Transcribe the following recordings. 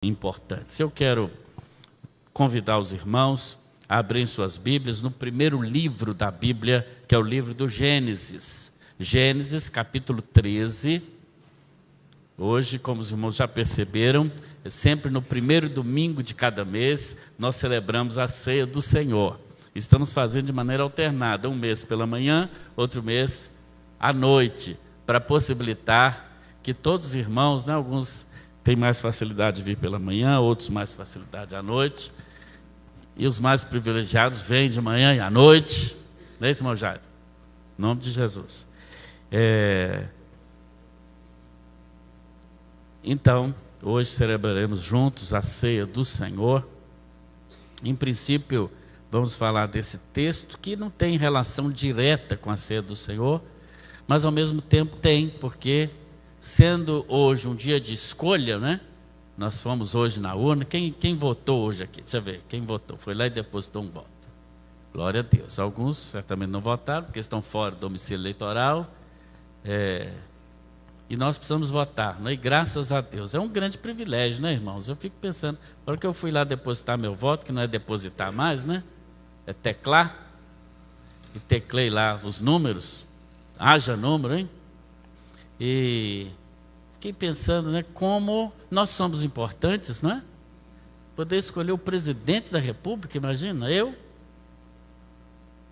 importantes. Eu quero convidar os irmãos a abrirem suas Bíblias no primeiro livro da Bíblia, que é o livro do Gênesis. Gênesis, capítulo 13. Hoje, como os irmãos já perceberam, sempre no primeiro domingo de cada mês, nós celebramos a ceia do Senhor. Estamos fazendo de maneira alternada, um mês pela manhã, outro mês à noite, para possibilitar que todos os irmãos, né, alguns têm mais facilidade de vir pela manhã, outros mais facilidade à noite, e os mais privilegiados vêm de manhã e à noite, não é isso, irmão Jairo? Em nome de Jesus. Então, hoje celebraremos juntos a ceia do Senhor. Em princípio, vamos falar desse texto que não tem relação direta com a ceia do Senhor, mas ao mesmo tempo tem, porque sendo hoje um dia de escolha, né? Nós fomos hoje na urna. Quem votou hoje aqui? Deixa eu ver, quem votou? Foi lá e depositou um voto. Glória a Deus. Alguns certamente não votaram, porque estão fora do domicílio eleitoral. E nós precisamos votar, né? E graças a Deus. É um grande privilégio, né, irmãos? Eu fico pensando, na hora que eu fui lá depositar meu voto, que não é depositar mais, né? É teclar. E teclei lá os números. Haja número, hein? E fiquei pensando, né, como nós somos importantes, não é? Poder escolher o presidente da República, imagina, eu.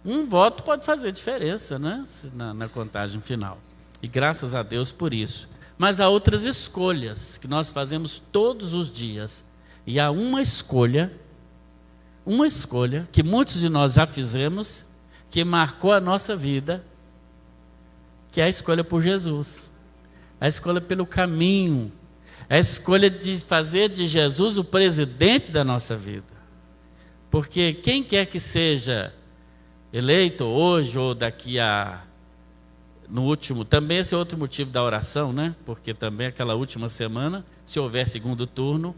Um voto pode fazer diferença, né, na contagem final. E graças a Deus por isso. Mas há outras escolhas que nós fazemos todos os dias. E há uma escolha que muitos de nós já fizemos, que marcou a nossa vida, que é a escolha por Jesus. A escolha pelo caminho, a escolha de fazer de Jesus o presidente da nossa vida. Porque quem quer que seja eleito hoje ou daqui a... No último, também esse é outro motivo da oração, né? Porque também aquela última semana, se houver segundo turno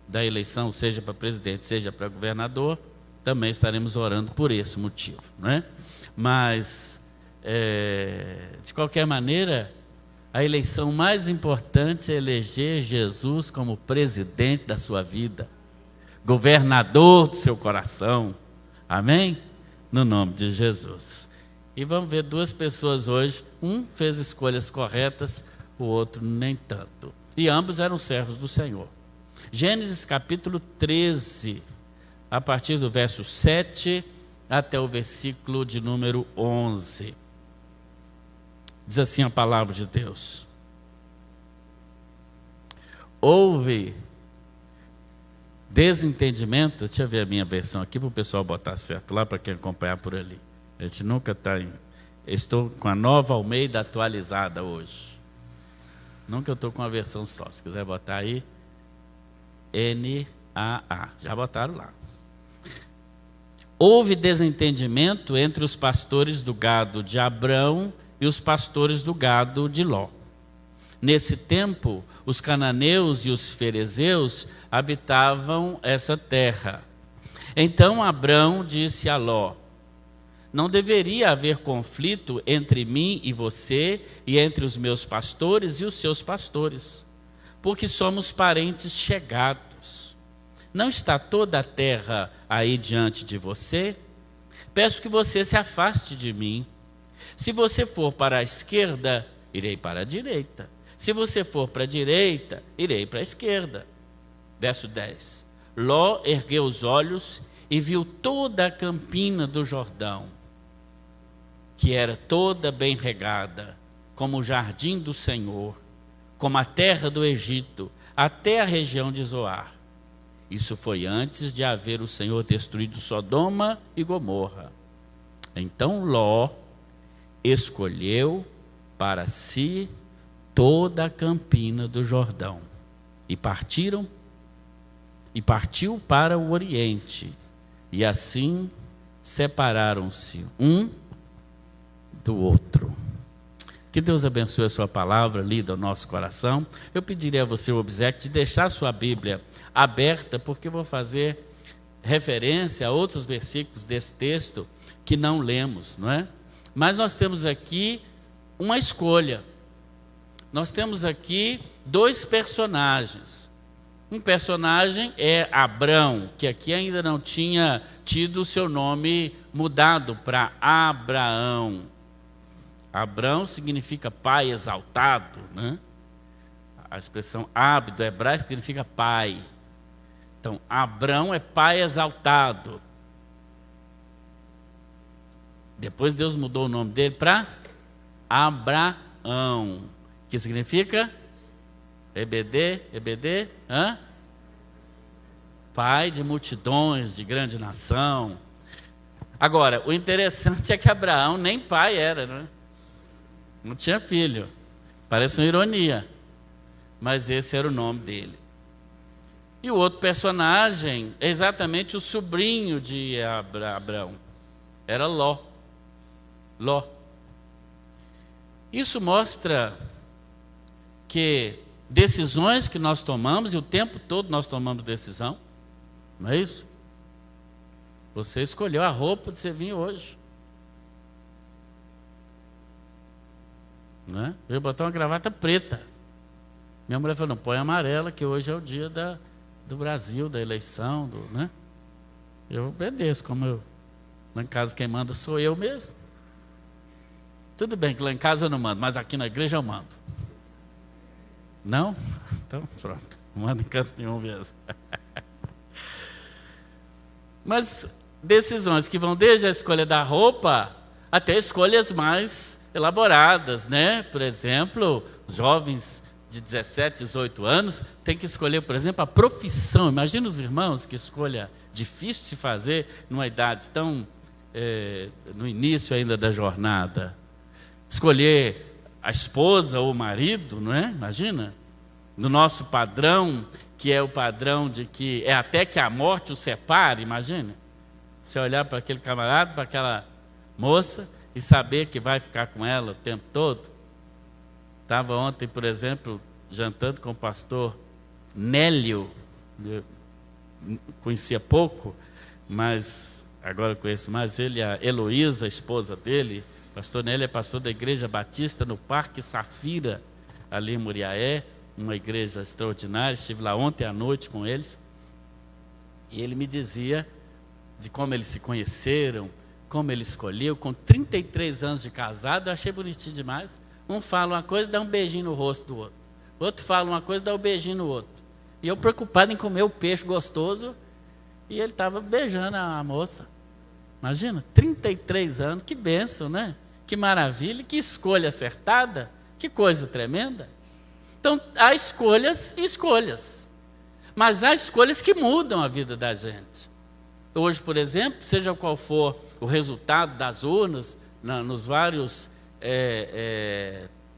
da eleição, seja para presidente, seja para governador, também estaremos orando por esse motivo, né? Mas, de qualquer maneira, a eleição mais importante é eleger Jesus como presidente da sua vida, governador do seu coração. Amém? No nome de Jesus. E vamos ver duas pessoas hoje, um fez escolhas corretas, o outro nem tanto. E ambos eram servos do Senhor. Gênesis capítulo 13, a partir do verso 7 até o versículo de número 11. Diz assim a palavra de Deus: houve desentendimento. Deixa eu ver a minha versão aqui para o pessoal botar certo lá, para quem acompanhar por ali. A gente nunca está em... Estou com a Nova Almeida atualizada hoje. Nunca eu estou com uma versão só. Se quiser botar aí, NAA. Já botaram lá. Houve desentendimento entre os pastores do gado de Abrão e os pastores do gado de Ló. Nesse tempo, os cananeus e os ferezeus habitavam essa terra. Então Abrão disse a Ló: não deveria haver conflito entre mim e você, e entre os meus pastores e os seus pastores, porque somos parentes chegados. Não está toda a terra aí diante de você? Peço que você se afaste de mim. Se você for para a esquerda, irei para a direita. Se você for para a direita, irei para a esquerda. Verso 10. Ló ergueu os olhos e viu toda a campina do Jordão, que era toda bem regada, como o jardim do Senhor, como a terra do Egito, até a região de Zoar. Isso foi antes de haver o Senhor destruído Sodoma e Gomorra. Então Ló escolheu para si toda a campina do Jordão, e partiu para o Oriente, e assim separaram-se um do outro. Que Deus abençoe a sua palavra, lida ao nosso coração. Eu pediria a você o obséquio de deixar a sua Bíblia aberta, porque eu vou fazer referência a outros versículos desse texto que não lemos, não é? Mas nós temos aqui uma escolha. Nós temos aqui dois personagens. Um personagem é Abrão, que aqui ainda não tinha tido o seu nome mudado para Abraão. Abrão significa pai exaltado, né? A expressão Ab do hebraico significa pai. Então, Abrão é pai exaltado. Depois Deus mudou o nome dele para Abraão, que significa EBD, pai de multidões, de grande nação. Agora, o interessante é que Abraão nem pai era, né? Não tinha filho. Parece uma ironia, mas esse era o nome dele. E o outro personagem é exatamente o sobrinho de Abraão. Era Ló. Isso mostra que decisões que nós tomamos, e o tempo todo nós tomamos decisão, não é isso? Você escolheu a roupa de você vir hoje. Né? Eu ia botar uma gravata preta. Minha mulher falou, não, põe amarela, que hoje é o dia do Brasil, da eleição. Né? Eu obedeço, lá em casa quem manda sou eu mesmo. Tudo bem que lá em casa eu não mando, mas aqui na igreja eu mando. Não? Então pronto, não mando em canto nenhum mesmo. Mas decisões que vão desde a escolha da roupa até escolhas mais elaboradas, né? Por exemplo, jovens de 17, 18 anos têm que escolher, por exemplo, a profissão. Imagina os irmãos, que escolha difícil de se fazer numa idade tão no início ainda da jornada. Escolher a esposa ou o marido, não é? Imagina, no nosso padrão, que é o padrão de que é até que a morte o separe, imagina. Você olhar para aquele camarada, para aquela moça e saber que vai ficar com ela o tempo todo. Estava ontem, por exemplo, jantando com o pastor Nélio, eu conhecia pouco, mas agora eu conheço mais ele, a Heloísa, a esposa dele. O pastor Nélio é pastor da Igreja Batista no Parque Safira, ali em Muriaé, uma igreja extraordinária. Estive lá ontem à noite com eles, e ele me dizia de como eles se conheceram, como ele escolheu, com 33 anos de casado. Eu achei bonitinho demais. Um fala uma coisa, dá um beijinho no rosto do outro. O outro fala uma coisa, dá um beijinho no outro. E eu preocupado em comer o peixe gostoso, e ele estava beijando a moça. Imagina, 33 anos, que bênção, né? Que maravilha, que escolha acertada, que coisa tremenda. Então, há escolhas e escolhas, mas há escolhas que mudam a vida da gente. Hoje, por exemplo, seja qual for o resultado das urnas, nos vários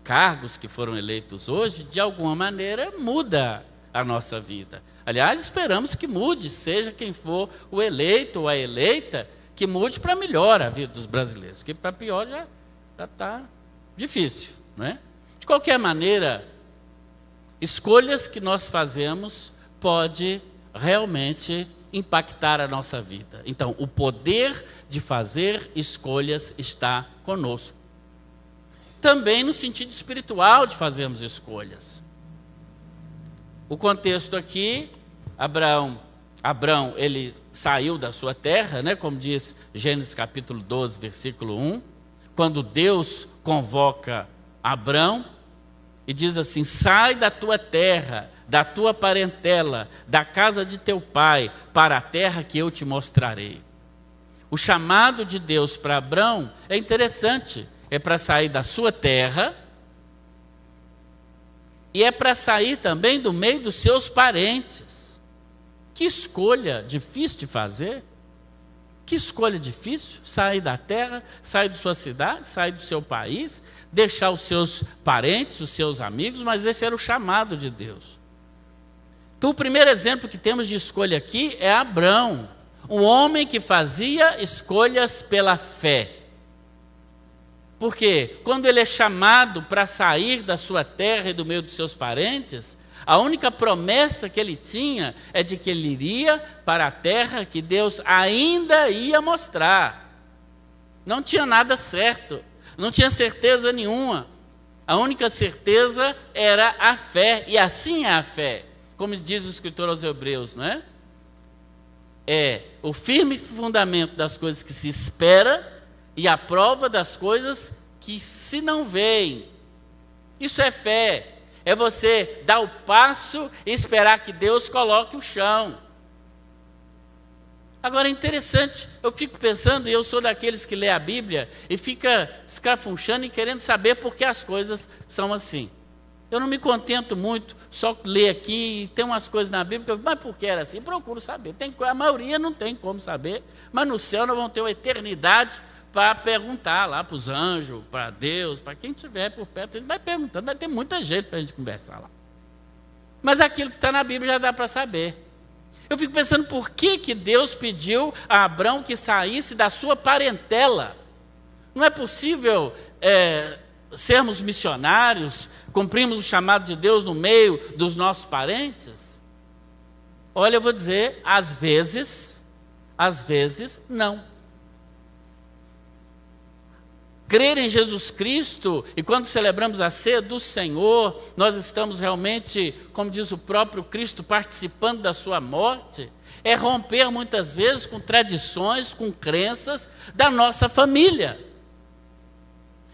cargos que foram eleitos hoje, de alguma maneira muda a nossa vida. Aliás, esperamos que mude, seja quem for o eleito ou a eleita, que mude para melhor a vida dos brasileiros, que para pior já está difícil, não é? De qualquer maneira, escolhas que nós fazemos pode realmente impactar a nossa vida. Então, o poder de fazer escolhas está conosco. Também no sentido espiritual de fazermos escolhas. O contexto aqui, Abrão, ele saiu da sua terra, né, como diz Gênesis capítulo 12, versículo 1, quando Deus convoca Abrão e diz assim: sai da tua terra, da tua parentela, da casa de teu pai, para a terra que eu te mostrarei. O chamado de Deus para Abrão é interessante, é para sair da sua terra e é para sair também do meio dos seus parentes. Que escolha difícil de fazer. Que escolha difícil, sair da terra, sair de sua cidade, sair do seu país, deixar os seus parentes, os seus amigos, mas esse era o chamado de Deus. Então o primeiro exemplo que temos de escolha aqui é Abrão, um homem que fazia escolhas pela fé. Porque quando ele é chamado para sair da sua terra e do meio dos seus parentes, a única promessa que ele tinha é de que ele iria para a terra que Deus ainda ia mostrar. Não tinha nada certo, não tinha certeza nenhuma. A única certeza era a fé, e assim é a fé. como diz o escritor aos Hebreus, não é? É o firme fundamento das coisas que se espera e a prova das coisas que se não veem. Isso é fé. É você dar o passo e esperar que Deus coloque o chão. Agora é interessante, eu fico pensando, e eu sou daqueles que lê a Bíblia e fica escrafunchando e querendo saber por que as coisas são assim. Eu não me contento muito só ler aqui, e tem umas coisas na Bíblia que eu, mas por que era assim? Procuro saber. A maioria não tem como saber, mas no céu nós vamos ter uma eternidade para perguntar lá para os anjos, para Deus, para quem estiver por perto, a gente vai perguntando, vai ter muita gente para a gente conversar lá. Mas aquilo que está na Bíblia já dá para saber. Eu fico pensando por que Deus pediu a Abrão que saísse da sua parentela. Não é possível sermos missionários, cumprirmos o chamado de Deus no meio dos nossos parentes? Olha, eu vou dizer, às vezes não. Crer em Jesus Cristo, e quando celebramos a ceia do Senhor, nós estamos realmente, como diz o próprio Cristo, participando da sua morte, é romper muitas vezes com tradições, com crenças da nossa família.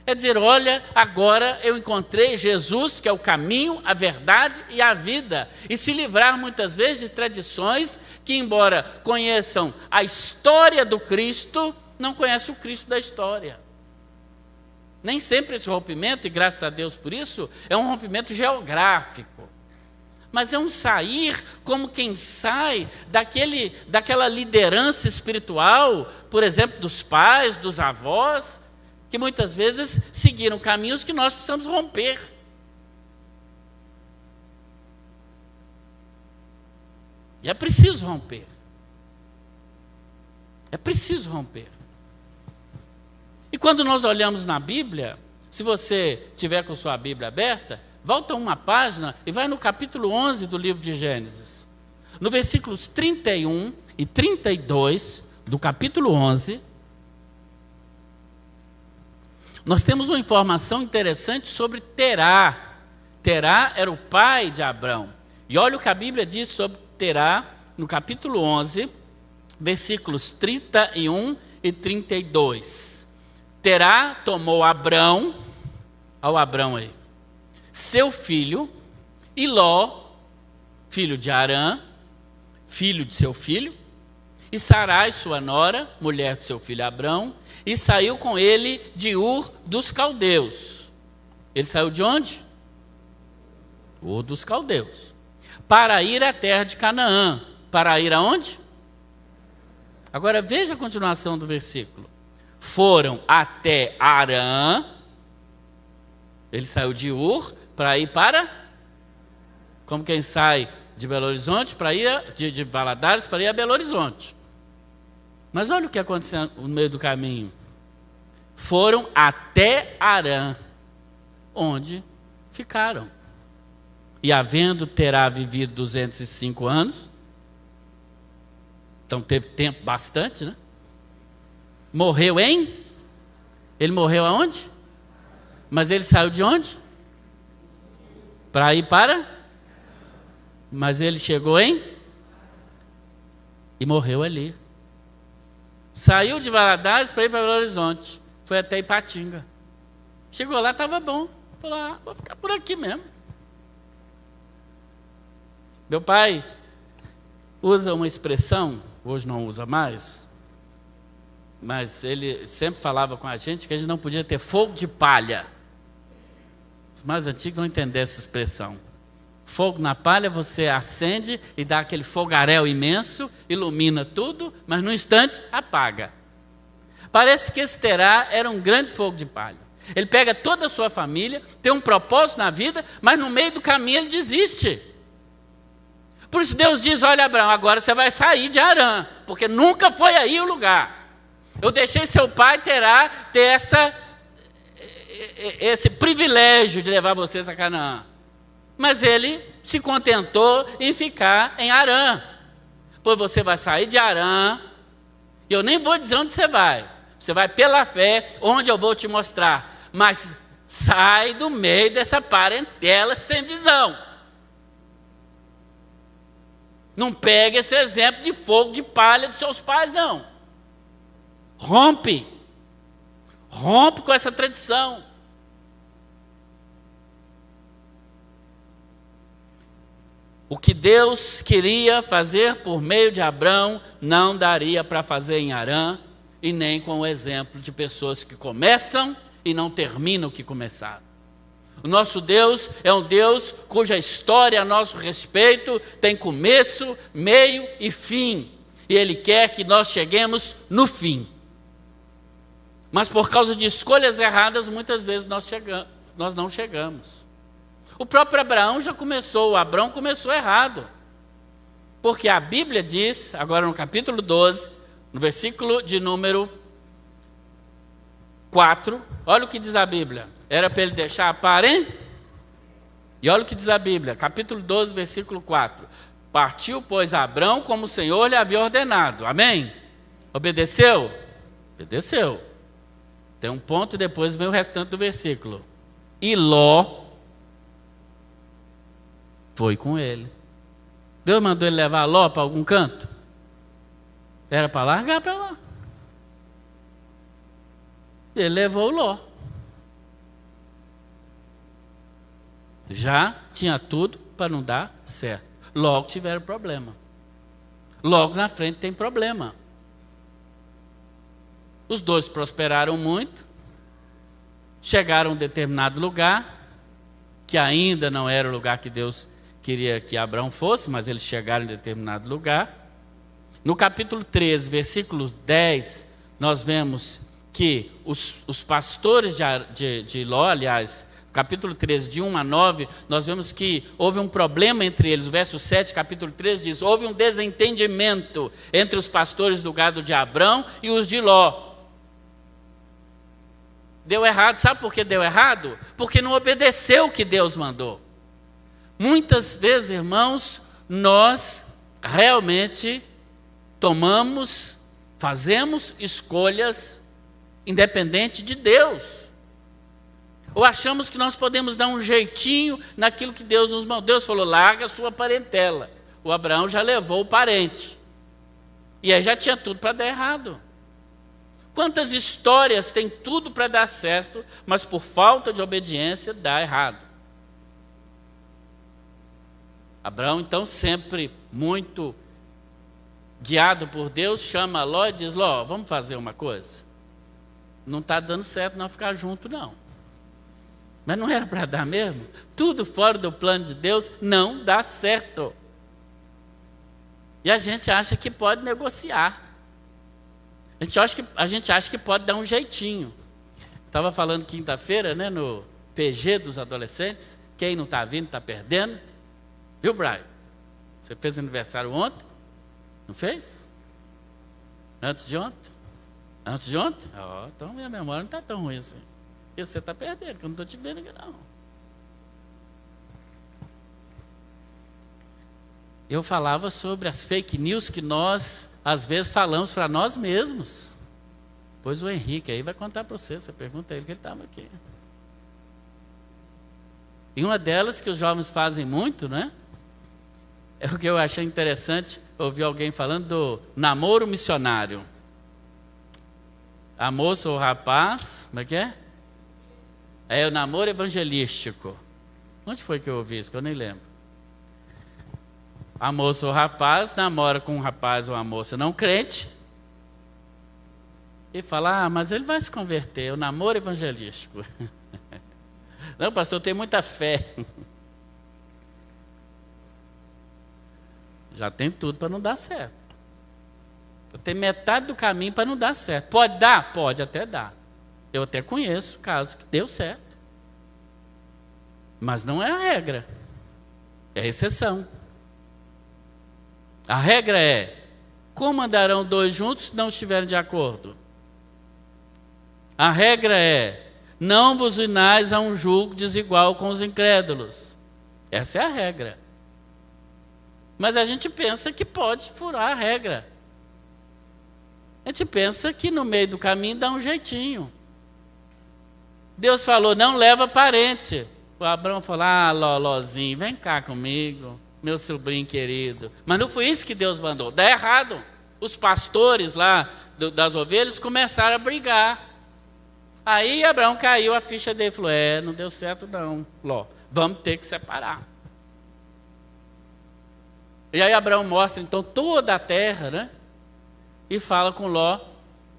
É dizer, olha, agora eu encontrei Jesus, que é o caminho, a verdade e a vida, e se livrar muitas vezes de tradições que, embora conheçam a história do Cristo, não conhecem o Cristo da história. Nem sempre esse rompimento, e graças a Deus por isso, é um rompimento geográfico. Mas é um sair como quem sai daquela liderança espiritual, por exemplo, dos pais, dos avós, que muitas vezes seguiram caminhos que nós precisamos romper. E é preciso romper. É preciso romper. E quando nós olhamos na Bíblia, se você tiver com sua Bíblia aberta, volta uma página e vai no capítulo 11 do livro de Gênesis. No versículos 31 e 32 do capítulo 11, nós temos uma informação interessante sobre Terá. Terá era o pai de Abrão. E olha o que a Bíblia diz sobre Terá, no capítulo 11, versículos 31 e 32. Terá tomou Abrão, ao Abrão aí, seu filho, e Ló, filho de Arã, filho de seu filho, e Sarai, sua nora, mulher de seu filho Abrão, e saiu com ele de Ur dos Caldeus. Ele saiu de onde? Ur dos Caldeus. Para ir à terra de Canaã. Para ir aonde? Agora veja a continuação do versículo. Foram até Arã, ele saiu de Ur para ir para, como quem sai de Belo Horizonte, para ir de Valadares para ir a Belo Horizonte. Mas olha o que aconteceu no meio do caminho. Foram até Arã, onde ficaram. E havendo Terá vivido 205 anos, então teve tempo bastante, né? Morreu em? Ele morreu aonde? Mas ele saiu de onde? Para ir para? Mas ele chegou em? E morreu ali. Saiu de Valadares para ir para Belo Horizonte. Foi até Ipatinga. Chegou lá, estava bom. Falou, vou ficar por aqui mesmo. Meu pai usa uma expressão, hoje não usa mais, mas ele sempre falava com a gente que a gente não podia ter fogo de palha. Os mais antigos não entendem essa expressão. Fogo na palha, você acende e dá aquele fogaréu imenso, ilumina tudo, mas no instante apaga. Parece que esse Terá era um grande fogo de palha. Ele pega toda a sua família, tem um propósito na vida, mas no meio do caminho ele desiste. Por isso Deus diz, olha Abraão, agora você vai sair de Arã, porque nunca foi aí o lugar. Eu deixei seu pai Terá ter esse privilégio de levar vocês a Canaã. Mas ele se contentou em ficar em Arã. Pois você vai sair de Arã, e eu nem vou dizer onde você vai. Você vai pela fé, onde eu vou te mostrar. Mas sai do meio dessa parentela sem visão. Não pega esse exemplo de fogo de palha dos seus pais, não. Rompe com essa tradição. O que Deus queria fazer por meio de Abrão, não daria para fazer em Harã, e nem com o exemplo de pessoas que começam e não terminam o que começaram. O nosso Deus é um Deus cuja história a nosso respeito tem começo, meio e fim. E Ele quer que nós cheguemos no fim. Mas por causa de escolhas erradas, muitas vezes nós não chegamos. O próprio Abraão o Abrão começou errado. Porque a Bíblia diz, agora no capítulo 12, no versículo de número 4, olha o que diz a Bíblia. Era para ele deixar a parente? E olha o que diz a Bíblia, capítulo 12, versículo 4. Partiu, pois, Abrão como o Senhor lhe havia ordenado. Amém? Obedeceu? Obedeceu. Tem um ponto e depois vem o restante do versículo. E Ló foi com ele. Deus mandou ele levar Ló para algum canto? Era para largar para lá. Ele levou Ló. Já tinha tudo para não dar certo. Logo tiveram problema. Logo na frente tem problema. Os dois prosperaram muito. Chegaram a um determinado lugar, que ainda não era o lugar que Deus queria que Abraão fosse, mas eles chegaram em determinado lugar. No capítulo 13, versículo 10, nós vemos que os pastores de Ló, aliás, capítulo 13, de 1 a 9, nós vemos que houve um problema entre eles. O verso 7, capítulo 13, diz: houve um desentendimento entre os pastores do gado de Abrão e os de Ló. Deu errado, sabe por que deu errado? Porque não obedeceu o que Deus mandou. Muitas vezes, irmãos, nós realmente fazemos escolhas independente de Deus. Ou achamos que nós podemos dar um jeitinho naquilo que Deus nos mandou. Deus falou, larga a sua parentela. O Abraão já levou o parente. E aí já tinha tudo para dar errado. Quantas histórias têm tudo para dar certo, mas por falta de obediência dá errado. Abraão, então, sempre muito guiado por Deus, chama Ló e diz: Ló, vamos fazer uma coisa? Não está dando certo não ficar junto, não. Mas não era para dar mesmo? Tudo fora do plano de Deus não dá certo. E a gente acha que pode negociar. A gente acha que pode dar um jeitinho. Estava falando quinta-feira, né, no PG dos adolescentes. Quem não está vindo está perdendo. Viu, Brian? Você fez aniversário ontem? Não fez? Antes de ontem? Antes de ontem? Então minha memória não está tão ruim assim. E você está perdendo, que eu não estou te vendo aqui não. Eu falava sobre as fake news que nós, às vezes, falamos para nós mesmos. Pois o Henrique aí vai contar para você pergunta a ele que ele estava aqui. E uma delas que os jovens fazem muito, né? É o que eu achei interessante, ouvir alguém falando do namoro missionário. A moça ou o rapaz, como é que é? É o namoro evangelístico. Onde foi que eu ouvi isso? Que eu nem lembro. A moça ou o rapaz namora com um rapaz ou uma moça não crente e fala, mas ele vai se converter, é o namoro evangelístico. Não, pastor, eu tenho muita fé. Já tem tudo para não dar certo. Tem metade do caminho para não dar certo. Pode dar? Pode até dar. Eu até conheço casos que deu certo. Mas não é a regra. É a exceção. A regra é, como andarão dois juntos se não estiverem de acordo? A regra é, não vos unais a um jugo desigual com os incrédulos. Essa é a regra. Mas a gente pensa que pode furar a regra. A gente pensa que no meio do caminho dá um jeitinho. Deus falou, não leva parente. O Abraão falou, Lózinho, vem cá comigo. meu sobrinho querido. Mas não foi isso que Deus mandou. Dá errado. Os pastores lá das ovelhas começaram a brigar. Aí Abraão caiu a ficha dele. Falou, não deu certo não, Ló. Vamos ter que separar. E aí Abraão mostra então toda a terra, né? E fala com Ló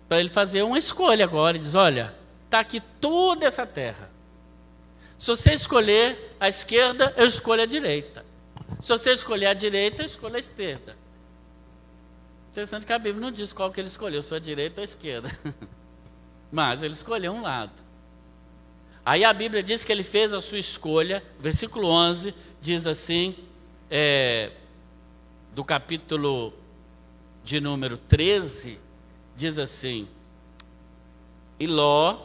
para ele fazer uma escolha agora. Ele diz, olha, está aqui toda essa terra. Se você escolher a esquerda, eu escolho a direita. Se você escolher a direita, eu escolho a esquerda. Interessante que a Bíblia não diz qual que ele escolheu, se é a direita ou a esquerda. Mas ele escolheu um lado. Aí a Bíblia diz que ele fez a sua escolha. Versículo 11 diz assim, do capítulo de número 13, diz assim, e Ló,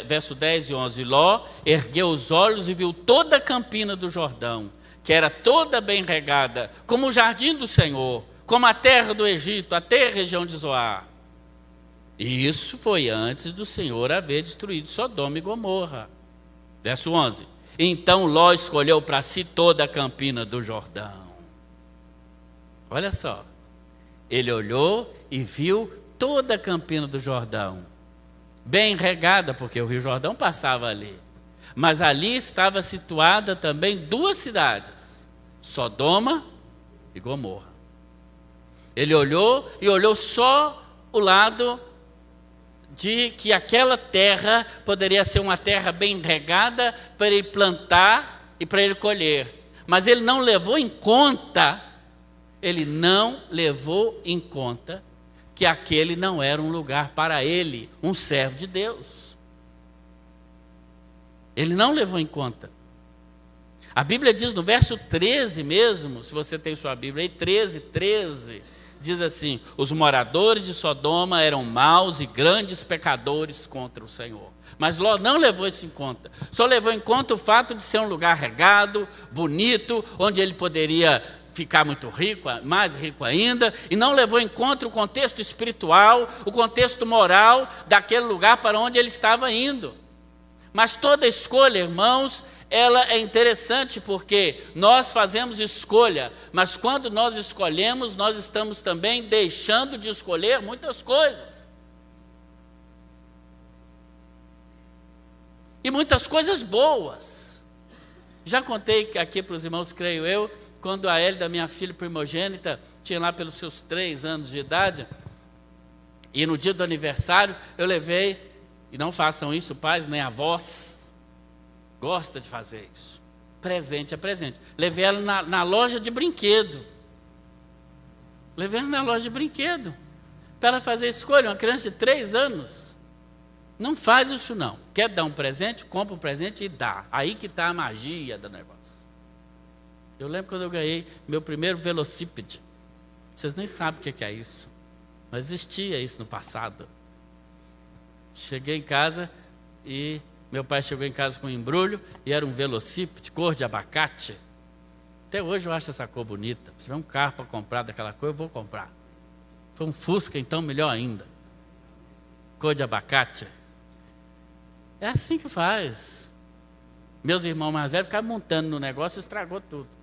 verso 10 e 11, Ló ergueu os olhos e viu toda a campina do Jordão, que era toda bem regada, como o jardim do Senhor, como a terra do Egito, até a região de Zoar. E isso foi antes do Senhor haver destruído Sodoma e Gomorra. Verso 11, então Ló escolheu para si toda a campina do Jordão. Olha só, ele olhou e viu toda a campina do Jordão, bem regada, porque o Rio Jordão passava ali. Mas ali estava situada também duas cidades, Sodoma e Gomorra. Ele olhou e olhou só o lado de que aquela terra poderia ser uma terra bem regada para ele plantar e para ele colher. Mas ele não levou em conta, que aquele não era um lugar para ele, um servo de Deus. Ele não levou em conta. A Bíblia diz no verso 13 mesmo, se você tem sua Bíblia aí, 13, diz assim, os moradores de Sodoma eram maus e grandes pecadores contra o Senhor. Mas Ló não levou isso em conta. Só levou em conta o fato de ser um lugar regado, bonito, onde ele poderia ficar muito rico, mais rico ainda, e não levou em conta o contexto espiritual, o contexto moral daquele lugar para onde ele estava indo. Mas toda escolha, irmãos, ela é interessante porque nós fazemos escolha, mas quando nós escolhemos, nós estamos também deixando de escolher muitas coisas. E muitas coisas boas. Já contei aqui para os irmãos, creio eu, quando a Hélida, minha filha primogênita, tinha lá pelos seus 3 anos de idade, e no dia do aniversário eu levei, e não façam isso pais nem avós, gosta de fazer isso, presente é presente, levei ela na loja de brinquedo, para ela fazer escolha. Uma criança de 3 anos, não faz isso não, quer dar um presente, compra um presente e dá, aí que está a magia do negócio. Eu lembro quando eu ganhei meu primeiro velocípede. Vocês nem sabem o que é isso. Mas existia isso no passado. Cheguei em casa e meu pai chegou em casa com um embrulho e era um velocípede, cor de abacate. Até hoje eu acho essa cor bonita. Se tiver um carro para comprar daquela cor, eu vou comprar. Foi um Fusca, então melhor ainda. Cor de abacate. É assim que faz. Meus irmãos mais velhos ficavam montando no negócio e estragou tudo.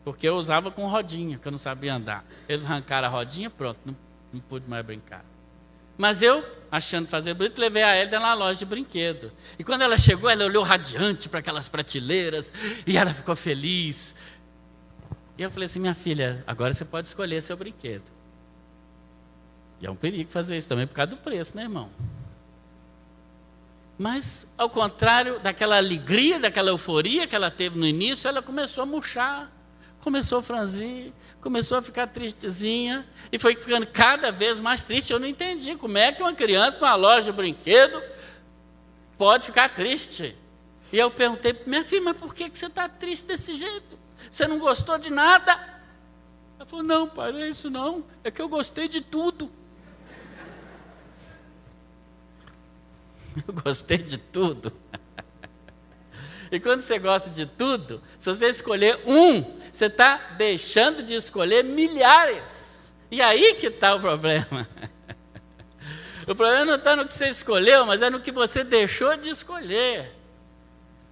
Porque eu usava com rodinha, que eu não sabia andar. Eles arrancaram a rodinha, pronto, não pude mais brincar. Mas eu, achando fazer bonito, levei a Hélida na loja de brinquedo. E quando ela chegou, ela olhou radiante para aquelas prateleiras, e ela ficou feliz. E eu falei assim, minha filha, agora você pode escolher seu brinquedo. E é um perigo fazer isso também, por causa do preço, né, irmão? Mas, ao contrário daquela alegria, daquela euforia que ela teve no início, ela começou a murchar. Começou a franzir, começou a ficar tristezinha, e foi ficando cada vez mais triste. Eu não entendi como é que uma criança numa loja de brinquedo pode ficar triste. E eu perguntei, minha filha, mas por que você está triste desse jeito? Você não gostou de nada? Ela falou, não, pai, não é isso não, é que eu gostei de tudo. Eu gostei de tudo. E quando você gosta de tudo, se você escolher um, você está deixando de escolher milhares. E aí que está o problema. O problema não está no que você escolheu, mas é no que você deixou de escolher.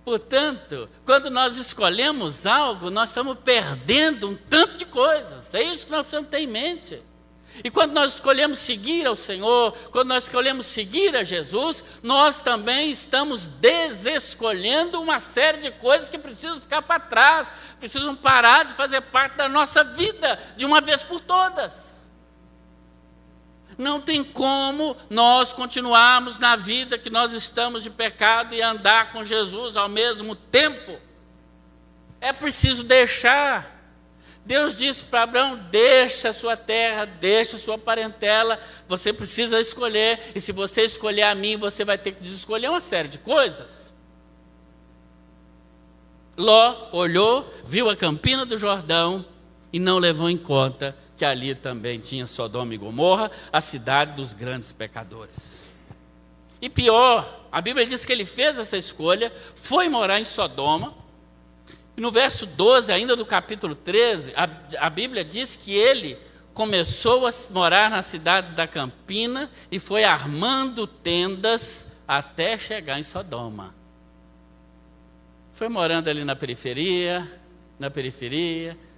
Portanto, quando nós escolhemos algo, nós estamos perdendo um tanto de coisas. É isso que nós precisamos ter em mente. E quando nós escolhemos seguir ao Senhor, quando nós escolhemos seguir a Jesus, nós também estamos desescolhendo uma série de coisas que precisam ficar para trás, precisam parar de fazer parte da nossa vida de uma vez por todas. Não tem como nós continuarmos na vida que nós estamos de pecado e andar com Jesus ao mesmo tempo. É preciso deixar. Deus disse para Abraão: deixa a sua terra, deixa a sua parentela, você precisa escolher, e se você escolher a mim, você vai ter que desescolher uma série de coisas. Ló olhou, viu a Campina do Jordão e não levou em conta que ali também tinha Sodoma e Gomorra, a cidade dos grandes pecadores. E pior, a Bíblia diz que ele fez essa escolha, foi morar em Sodoma, e no verso 12, ainda do capítulo 13, a Bíblia diz que ele começou a morar nas cidades da Campina e foi armando tendas até chegar em Sodoma. Foi morando ali na periferia,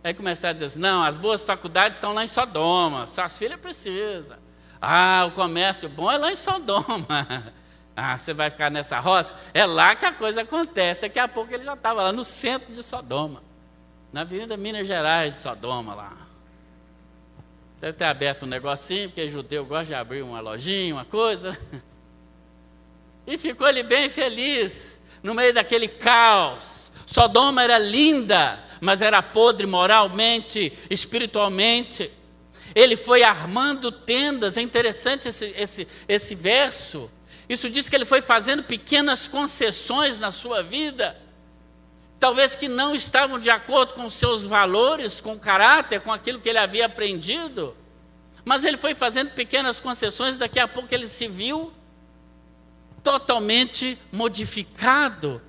aí começaram a dizer assim: não, as boas faculdades estão lá em Sodoma, suas filhas precisam. Ah, o comércio bom é lá em Sodoma. Ah, você vai ficar nessa roça? É lá que a coisa acontece. Daqui a pouco ele já estava lá no centro de Sodoma, na Avenida Minas Gerais de Sodoma lá. Deve ter aberto um negocinho, porque judeu gosta de abrir uma lojinha, uma coisa. E ficou ali bem feliz, no meio daquele caos. Sodoma era linda, mas era podre moralmente, espiritualmente. Ele foi armando tendas. É interessante esse verso. Isso diz que ele foi fazendo pequenas concessões na sua vida, talvez que não estavam de acordo com os seus valores, com o caráter, com aquilo que ele havia aprendido, mas ele foi fazendo pequenas concessões. Daqui a pouco ele se viu totalmente modificado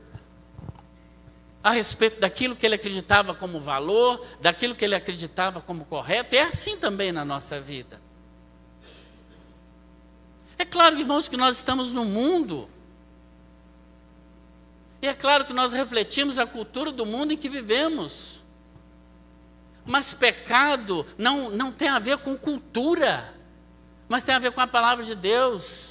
a respeito daquilo que ele acreditava como valor, daquilo que ele acreditava como correto. E é assim também na nossa vida. É claro, irmãos, que nós estamos no mundo. E é claro que nós refletimos a cultura do mundo em que vivemos. Mas pecado não tem a ver com cultura, mas tem a ver com a palavra de Deus.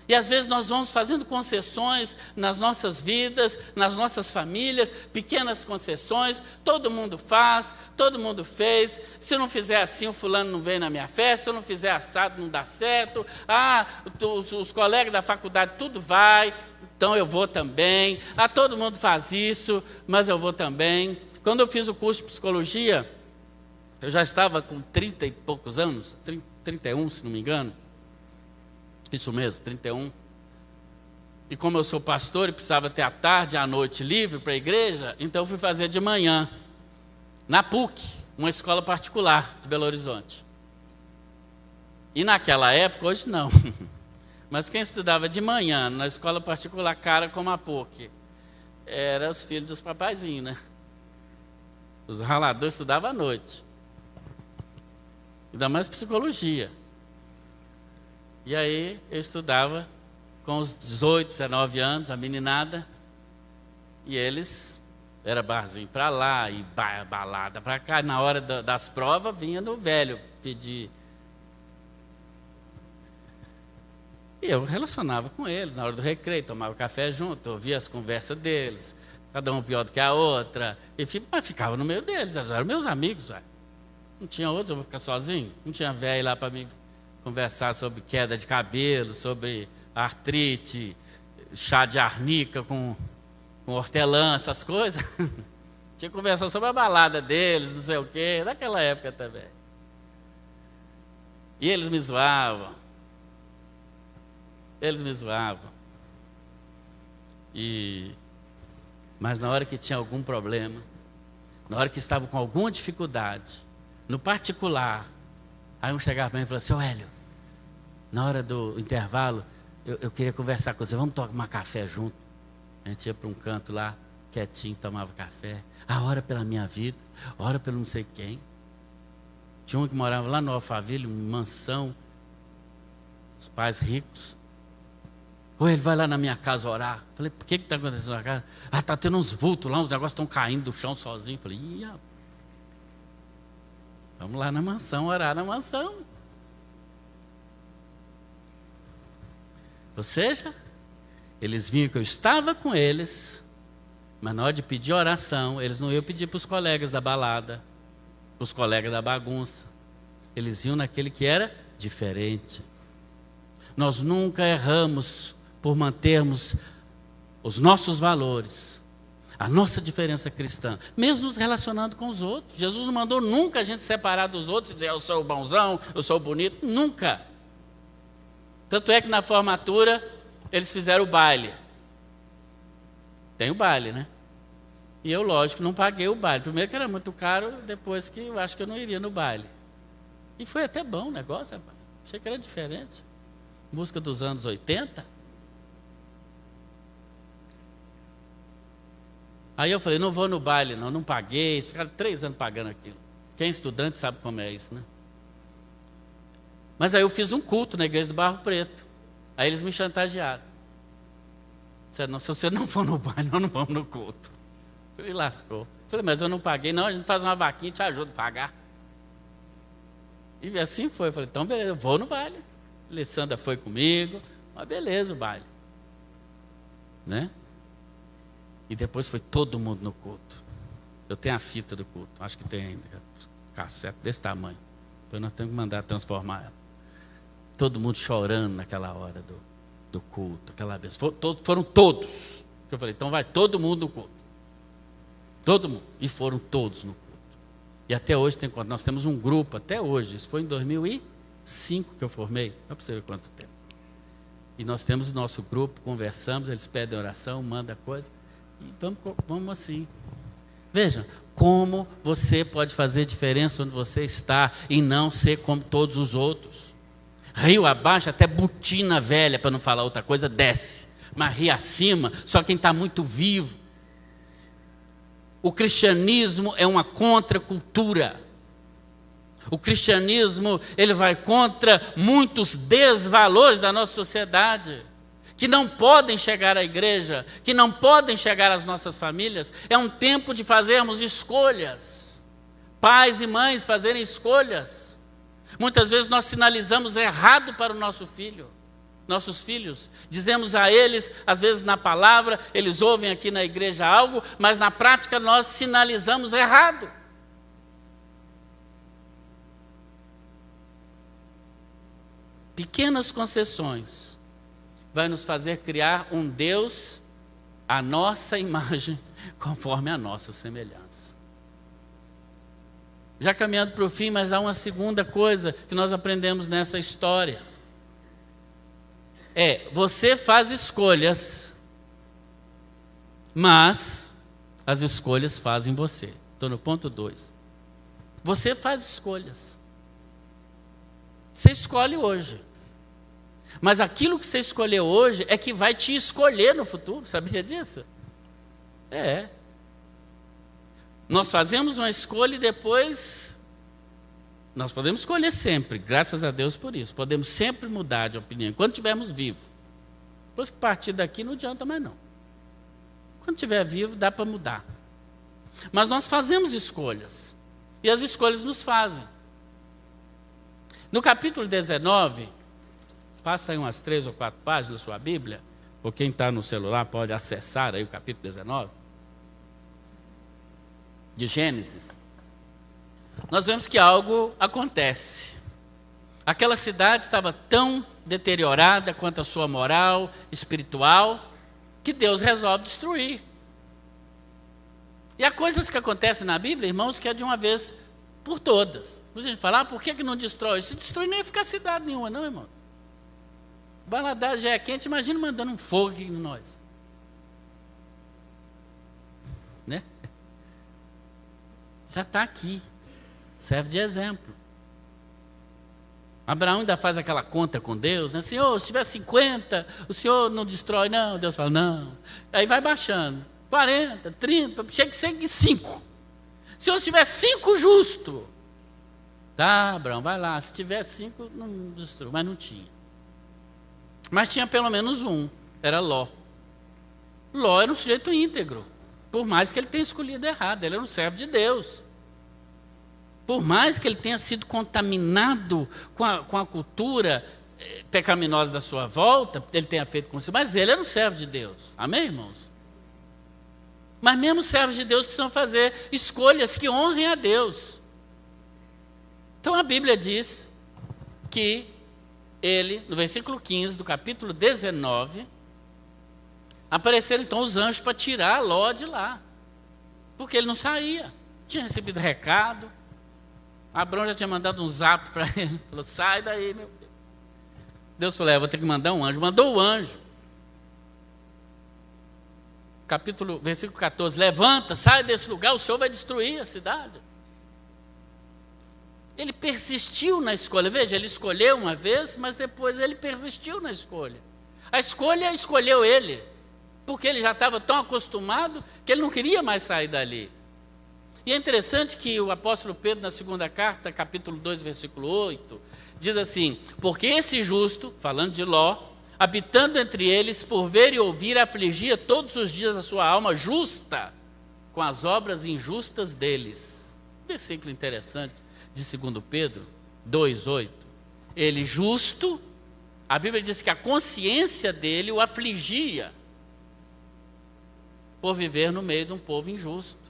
E às vezes nós vamos fazendo concessões nas nossas vidas, nas nossas famílias, pequenas concessões. Todo mundo faz, todo mundo fez. Se eu não fizer assim, o fulano não vem na minha festa. Se eu não fizer assado, não dá certo. Ah, os colegas da faculdade, tudo vai, então eu vou também. Ah, todo mundo faz isso, mas eu vou também. Quando eu fiz o curso de psicologia, eu já estava com 30 e poucos anos, 31, se não me engano. Isso mesmo, 31. E como eu sou pastor e precisava ter a tarde e a noite livre para a igreja, então eu fui fazer de manhã, na PUC, uma escola particular de Belo Horizonte. E naquela época, hoje não, mas quem estudava de manhã na escola particular, cara como a PUC, eram os filhos dos papaizinhos, né? Os raladores estudavam à noite. Ainda mais psicologia. E aí eu estudava com os 18, 19 anos, a meninada, e eles, era barzinho para lá e balada para cá. Na hora das provas vinha no velho pedir. E eu relacionava com eles, na hora do recreio, tomava café junto, ouvia as conversas deles, cada um pior do que a outra, mas ficava no meio deles, eles eram meus amigos. Ué. Não tinha outros, eu vou ficar sozinho? Não tinha velho lá para mim conversar sobre queda de cabelo, sobre artrite, chá de arnica com hortelã, essas coisas. Tinha que conversar sobre a balada deles, não sei o quê, daquela época também. E eles me zoavam. Mas na hora que tinha algum problema, na hora que estavam com alguma dificuldade, no particular, aí um chegava para mim e falou assim: Hélio, na hora do intervalo, eu queria conversar com você, vamos tomar café junto. A gente ia para um canto lá, quietinho, tomava café. Ah, ora pela minha vida, ora pelo não sei quem. Tinha um que morava lá no Alphaville, uma mansão, os pais ricos. Ou ele vai lá na minha casa orar. Falei, por que está acontecendo na casa? Está tendo uns vultos lá, uns negócios estão caindo do chão sozinho. Falei, ih, rapaz. Vamos lá na mansão, orar na mansão. Ou seja, eles vinham que eu estava com eles, mas na hora de pedir oração, eles não iam pedir para os colegas da balada, para os colegas da bagunça. Eles iam naquele que era diferente. Nós nunca erramos por mantermos os nossos valores, a nossa diferença cristã, mesmo nos relacionando com os outros. Jesus não mandou nunca a gente separar dos outros e dizer, eu sou o bonzão, eu sou o bonito, nunca. Tanto é que na formatura, eles fizeram o baile. Tem o baile, né? E eu, lógico, não paguei o baile. Primeiro que era muito caro, depois que eu acho que eu não iria no baile. E foi até bom o negócio, rapaz. Achei que era diferente. Música dos anos 80. Aí eu falei, não vou no baile não, não paguei. Eles ficaram 3 anos pagando aquilo. Quem é estudante sabe como é isso, né? Mas aí eu fiz um culto na igreja do Barro Preto. Aí eles me chantagearam. Disseram, não, se você não for no baile, nós não vamos no culto. Eu falei, lascou. Falei, mas eu não paguei. Não, a gente faz uma vaquinha e te ajuda a pagar. E assim foi. Eu falei, então beleza, eu vou no baile. A Alessandra foi comigo. Mas beleza o baile. Né? E depois foi todo mundo no culto. Eu tenho a fita do culto. Acho que tem ainda. Cassete desse tamanho. Depois nós temos que mandar transformar ela. Todo mundo chorando naquela hora do culto. Aquela vez. Foram todos. Eu falei, então vai todo mundo no culto. Todo mundo. E foram todos no culto. E até hoje tem quanto? Nós temos um grupo, até hoje. Isso foi em 2005 que eu formei. Não é para você ver quanto tempo. E nós temos o nosso grupo, conversamos, eles pedem oração, mandam coisa. E vamos assim. Veja, como você pode fazer diferença onde você está e não ser como todos os outros. Rio abaixo, até botina velha, para não falar outra coisa, desce. Mas rio acima, só quem está muito vivo. O cristianismo é uma contracultura. O cristianismo, ele vai contra muitos desvalores da nossa sociedade, que não podem chegar à igreja, que não podem chegar às nossas famílias. É um tempo de fazermos escolhas. Pais e mães fazerem escolhas. Muitas vezes nós sinalizamos errado para o nosso filho, nossos filhos. Dizemos a eles, às vezes na palavra, eles ouvem aqui na igreja algo, mas na prática nós sinalizamos errado. Pequenas concessões vai nos fazer criar um Deus à nossa imagem, conforme a nossa semelhança. Já caminhando para o fim, mas há uma segunda coisa que nós aprendemos nessa história. Você faz escolhas, mas as escolhas fazem você. Estou no ponto 2. Você faz escolhas. Você escolhe hoje. Mas aquilo que você escolheu hoje é que vai te escolher no futuro. Sabia disso? Nós fazemos uma escolha e depois nós podemos escolher sempre, graças a Deus por isso. Podemos sempre mudar de opinião, enquanto estivermos vivos. Depois que partir daqui não adianta mais não. Quando estiver vivo dá para mudar. Mas nós fazemos escolhas. E as escolhas nos fazem. No capítulo 19, passa aí umas 3 ou 4 páginas da sua Bíblia, ou quem está no celular pode acessar aí o capítulo 19. De Gênesis, nós vemos que algo acontece. Aquela cidade estava tão deteriorada quanto a sua moral espiritual, que Deus resolve destruir. E há coisas que acontecem na Bíblia, irmãos, que é de uma vez por todas. A gente fala, por que não destrói? Se destruir não ia ficar cidade nenhuma, não, irmão. O Baladar já é quente, imagina mandando um fogo aqui em nós. Né? Já está aqui, serve de exemplo. Abraão ainda faz aquela conta com Deus, né? Senhor, se tiver 50, o Senhor não destrói, não. Deus fala, não. Aí vai baixando, 40, 30, chega em 5. Senhor, se tiver 5 justo, tá, Abraão, vai lá. Se tiver 5, não destrói, mas não tinha. Mas tinha pelo menos um. era Ló. Ló era um sujeito íntegro, por mais que ele tenha escolhido errado, ele era um servo de Deus. Por mais que ele tenha sido contaminado com a cultura pecaminosa da sua volta, ele tenha feito com isso, mas ele era um servo de Deus. Amém, irmãos? Mas mesmo os servos de Deus precisam fazer escolhas que honrem a Deus. Então a Bíblia diz que ele, no versículo 15 do capítulo 19, apareceram então os anjos para tirar Ló de lá, porque ele não saía, tinha recebido recado. Abraão já tinha mandado um zap para ele, falou: sai daí, meu filho. Deus falou: vou ter que mandar um anjo. Mandou o anjo. Versículo 14: levanta, sai desse lugar, o Senhor vai destruir a cidade. Ele persistiu na escolha. Veja, ele escolheu uma vez, mas depois ele persistiu na escolha. A escolha escolheu ele, porque ele já estava tão acostumado que ele não queria mais sair dali. E é interessante que o apóstolo Pedro, na segunda carta, capítulo 2, versículo 8, diz assim: porque esse justo, falando de Ló, habitando entre eles, por ver e ouvir, afligia todos os dias a sua alma justa com as obras injustas deles. Versículo interessante de 2 Pedro 2, 8. Ele justo, a Bíblia diz que a consciência dele o afligia por viver no meio de um povo injusto.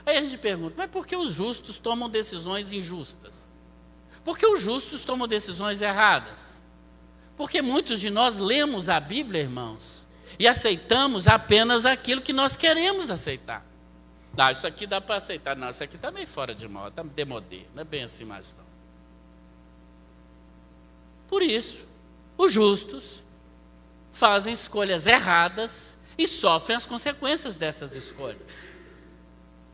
Aí a gente pergunta: mas por que os justos tomam decisões injustas? Por que os justos tomam decisões erradas? Porque muitos de nós lemos a Bíblia, irmãos, e aceitamos apenas aquilo que nós queremos aceitar. Isso aqui dá para aceitar. Não, isso aqui está meio fora de moda, está demodé, não é bem assim mais não. Por isso, os justos fazem escolhas erradas e sofrem as consequências dessas escolhas.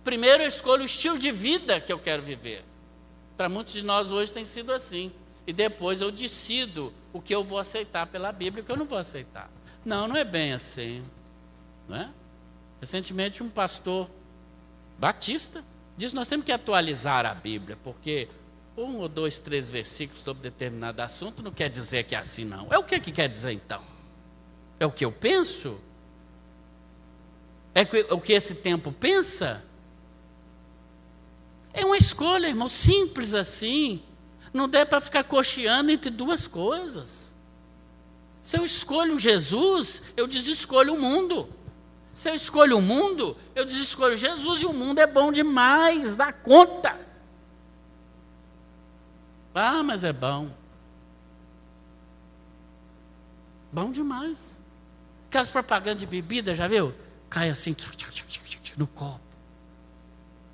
Primeiro eu escolho o estilo de vida que eu quero viver. Para muitos de nós hoje tem sido assim. E depois eu decido o que eu vou aceitar pela Bíblia e o que eu não vou aceitar. Não é bem assim. Não é? Recentemente um pastor batista disse: nós temos que atualizar a Bíblia, porque 1 ou 2, 3 versículos sobre determinado assunto não quer dizer que é assim não. É o que quer dizer então? É o que eu penso? É o que esse tempo pensa? É uma escolha, irmão, simples assim. Não dá para ficar cocheando entre duas coisas. Se eu escolho Jesus, eu desescolho o mundo. Se eu escolho o mundo, eu desescolho Jesus, e o mundo é bom demais, dá conta. Mas é bom. Bom demais. Aquelas propagandas de bebida, já viu? Cai assim no copo.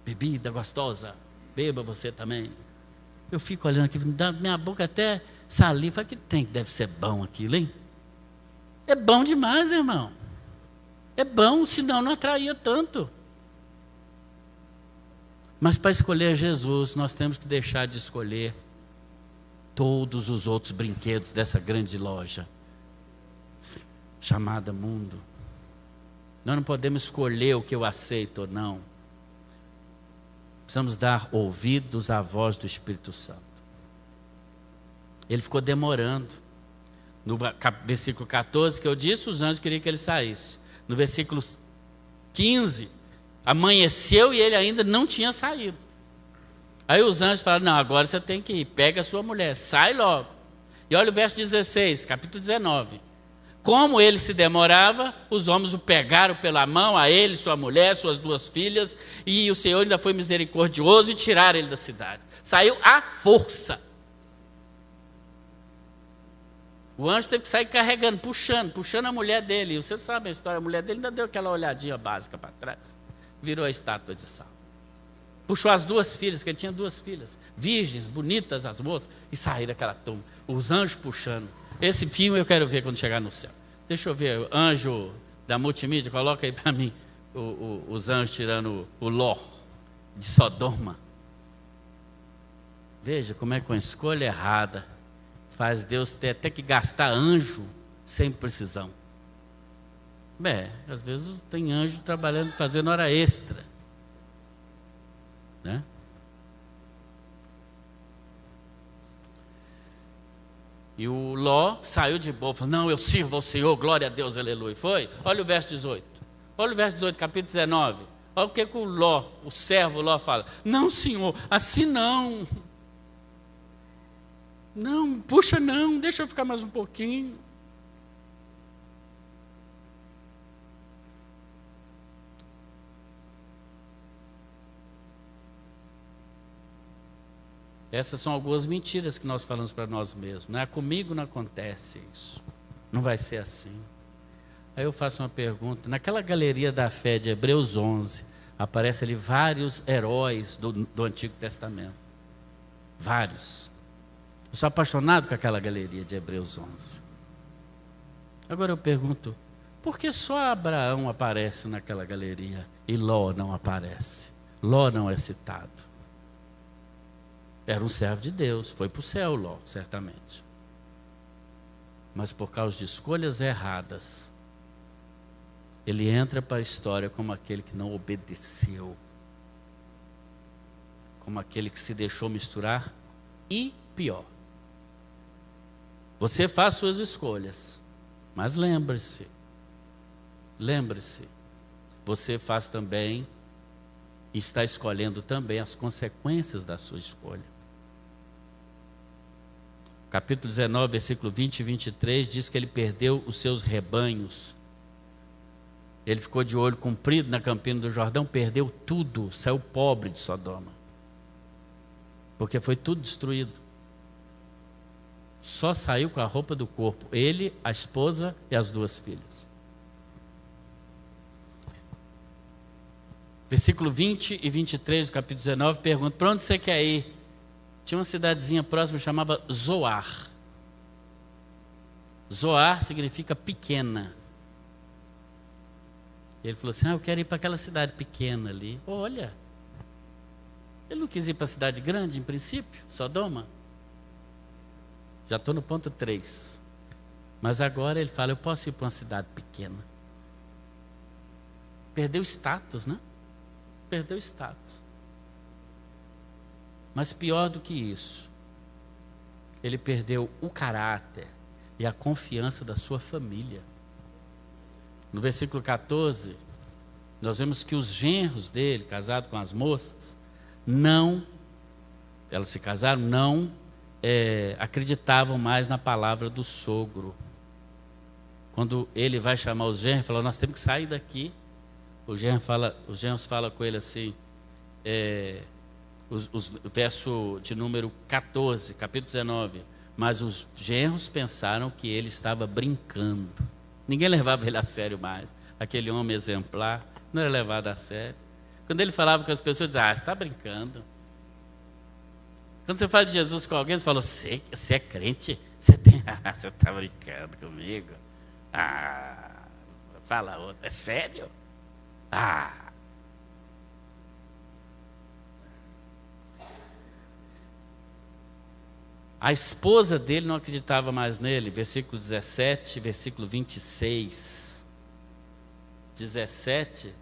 Bebida gostosa, beba você também. Eu fico olhando aqui, minha boca até saliva, que tem que deve ser bom aquilo, hein? É bom demais, irmão. É bom, senão não atraía tanto. Mas para escolher Jesus, nós temos que deixar de escolher todos os outros brinquedos dessa grande loja chamada mundo. Nós não podemos escolher o que eu aceito ou não. Precisamos dar ouvidos à voz do Espírito Santo. Ele ficou demorando. No versículo 14 que eu disse, os anjos queriam que ele saísse. No versículo 15, amanheceu e ele ainda não tinha saído. Aí os anjos falaram: não, agora você tem que ir, pega a sua mulher, sai logo. E olha o verso 16, capítulo 19. Como ele se demorava, os homens o pegaram pela mão, a ele, sua mulher, suas 2 filhas, e o Senhor ainda foi misericordioso e tiraram ele da cidade. Saiu à força. O anjo teve que sair carregando, puxando a mulher dele. E vocês sabem a história, a mulher dele ainda deu aquela olhadinha básica para trás. Virou a estátua de sal. Puxou as 2 filhas, que ele tinha 2 filhas, virgens, bonitas as moças, e saíram daquela turma. Os anjos puxando. Esse filme eu quero ver quando chegar no céu. Deixa eu ver, o anjo da multimídia, coloca aí para mim os anjos tirando o Ló de Sodoma. Veja como é que uma escolha errada faz Deus ter até que gastar anjo sem precisão. Às vezes tem anjo trabalhando, fazendo hora extra, né? 1 E o Ló saiu de boa, falou, não, eu sirvo ao Senhor, glória a Deus, aleluia. Foi? Olha o verso 18. Olha o verso 18, capítulo 19. Olha o que o Ló, o servo Ló fala. Não, Senhor, assim não. Não, puxa não, deixa eu ficar mais um pouquinho. Essas são algumas mentiras que nós falamos para nós mesmos. Não é comigo, não acontece isso. Não vai ser assim. Aí eu faço uma pergunta. Naquela galeria da fé de Hebreus 11, aparecem ali vários heróis do Antigo Testamento. Vários. Eu sou apaixonado com aquela galeria de Hebreus 11. Agora eu pergunto, por que só Abraão aparece naquela galeria e Ló não aparece? Ló não é citado. Era um servo de Deus, foi para o céu Ló, certamente. Mas por causa de escolhas erradas, ele entra para a história como aquele que não obedeceu. Como aquele que se deixou misturar e pior. Você faz suas escolhas, mas lembre-se, você faz também, está escolhendo também as consequências da sua escolha. Capítulo 19, versículo 20 e 23, diz que ele perdeu os seus rebanhos. Ele ficou de olho comprido na campina do Jordão, perdeu tudo, saiu pobre de Sodoma. Porque foi tudo destruído. Só saiu com a roupa do corpo, ele, a esposa e as 2 filhas. Versículo 20 e 23 do capítulo 19, pergunta, para onde você quer ir? Tinha uma cidadezinha próxima, chamava Zoar. Zoar significa pequena. Ele falou assim, eu quero ir para aquela cidade pequena ali. Olha, ele não quis ir para a cidade grande, em princípio, Sodoma. Já estou no ponto 3. Mas agora ele fala, eu posso ir para uma cidade pequena. Perdeu status, né? Perdeu status. Mas pior do que isso, ele perdeu o caráter e a confiança da sua família. No versículo 14, nós vemos que os genros dele, casados com as moças, elas se casaram, não acreditavam mais na palavra do sogro. Quando ele vai chamar os genros, fala, nós temos que sair daqui. Os genros falam com ele assim, o verso de número 14, capítulo 19, mas os genros pensaram que ele estava brincando. Ninguém levava ele a sério mais. Aquele homem exemplar não era levado a sério. Quando ele falava com as pessoas, diziam, você está brincando. Quando você fala de Jesus com alguém, você fala, você é crente? Você está brincando comigo? Fala outra, é sério? A esposa dele não acreditava mais nele, versículo 17, versículo 26. 17,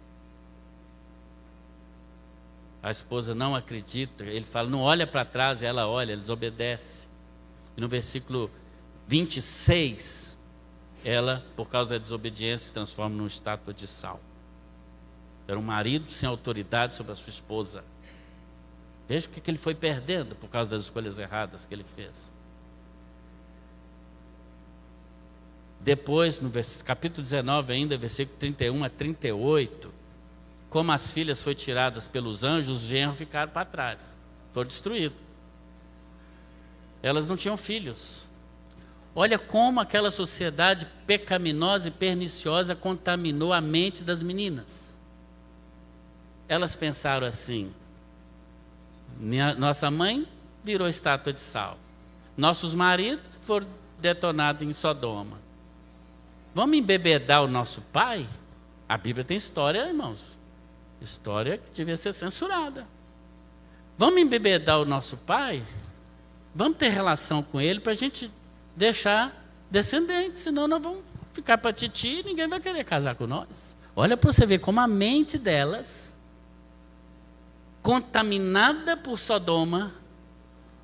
a esposa não acredita, ele fala, não olha para trás, e ela olha, ele desobedece. E no versículo 26, ela, por causa da desobediência, se transforma numa estátua de sal. Era um marido sem autoridade sobre a sua esposa. Veja o que ele foi perdendo por causa das escolhas erradas que ele fez. Depois, no capítulo 19 ainda, versículo 31 a 38, como as filhas foram tiradas pelos anjos, os genros ficaram para trás, foram destruídos. Elas não tinham filhos. Olha como aquela sociedade pecaminosa e perniciosa contaminou a mente das meninas. Elas pensaram assim, nossa mãe virou estátua de sal, nossos maridos foram detonados em Sodoma. Vamos embebedar o nosso pai? A Bíblia tem história, irmãos. História que devia ser censurada. Vamos embebedar o nosso pai? Vamos ter relação com ele para a gente deixar descendente, senão nós vamos ficar para titi e ninguém vai querer casar com nós. Olha para você ver como a mente delas, contaminada por Sodoma,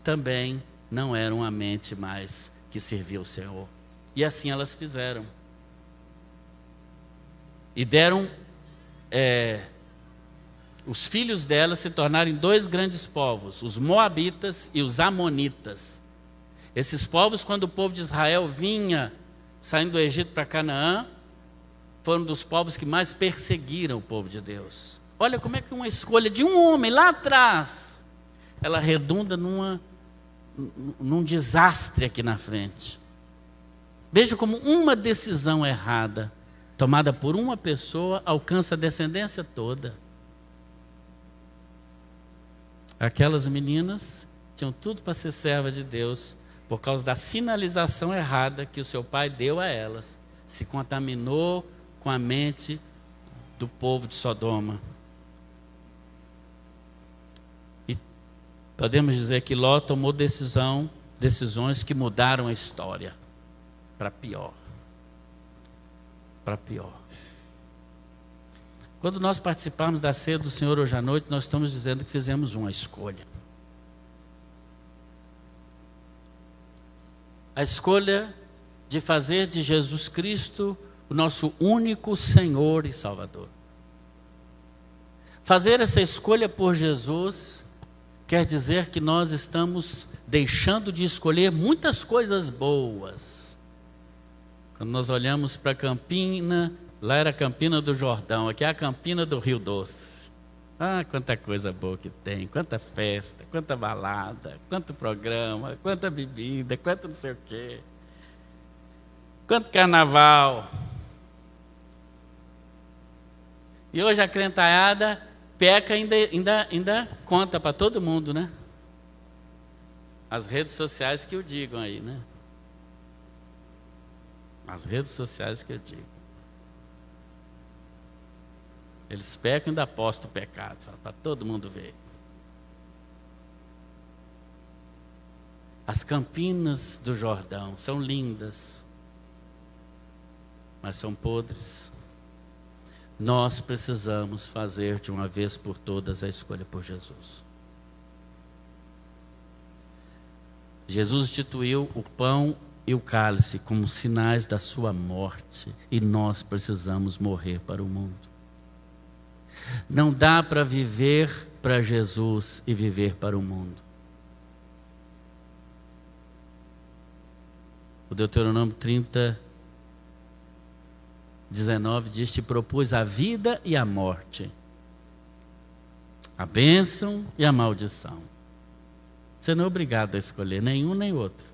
também não era uma mente mais que servia o Senhor. E assim elas fizeram. E deram os filhos delas se tornaram 2 grandes povos, os moabitas e os amonitas. Esses povos, quando o povo de Israel vinha saindo do Egito para Canaã, foram dos povos que mais perseguiram o povo de Deus. Olha como é que uma escolha de um homem lá atrás, ela redunda num desastre aqui na frente. Veja como uma decisão errada, tomada por uma pessoa, alcança a descendência toda. Aquelas meninas tinham tudo para ser serva de Deus, por causa da sinalização errada que o seu pai deu a elas. Se contaminou com a mente do povo de Sodoma. E podemos dizer que Ló tomou decisões que mudaram a história para pior. Para pior. Quando nós participamos da ceia do Senhor hoje à noite, nós estamos dizendo que fizemos uma escolha. A escolha de fazer de Jesus Cristo o nosso único Senhor e Salvador. Fazer essa escolha por Jesus quer dizer que nós estamos deixando de escolher muitas coisas boas. Quando nós olhamos para Campina, lá era a Campina do Jordão, aqui é a Campina do Rio Doce. Ah, quanta coisa boa que tem, quanta festa, quanta balada, quanto programa, quanta bebida, quanto não sei o quê. Quanto carnaval. E hoje a crentalhada peca ainda conta para todo mundo, né? As redes sociais que o digam aí, né? As redes sociais que eu digo. Eles pecam e ainda postam o pecado, para todo mundo ver. As Campinas do Jordão são lindas, mas são podres. Nós precisamos fazer de uma vez por todas a escolha por Jesus. Jesus instituiu o pão e o cálice como sinais da sua morte, e nós precisamos morrer para o mundo. Não dá para viver para Jesus e viver para o mundo. O Deuteronômio 30, 19 diz: te propus a vida e a morte, a bênção e a maldição. Você não é obrigado a escolher nenhum nem outro.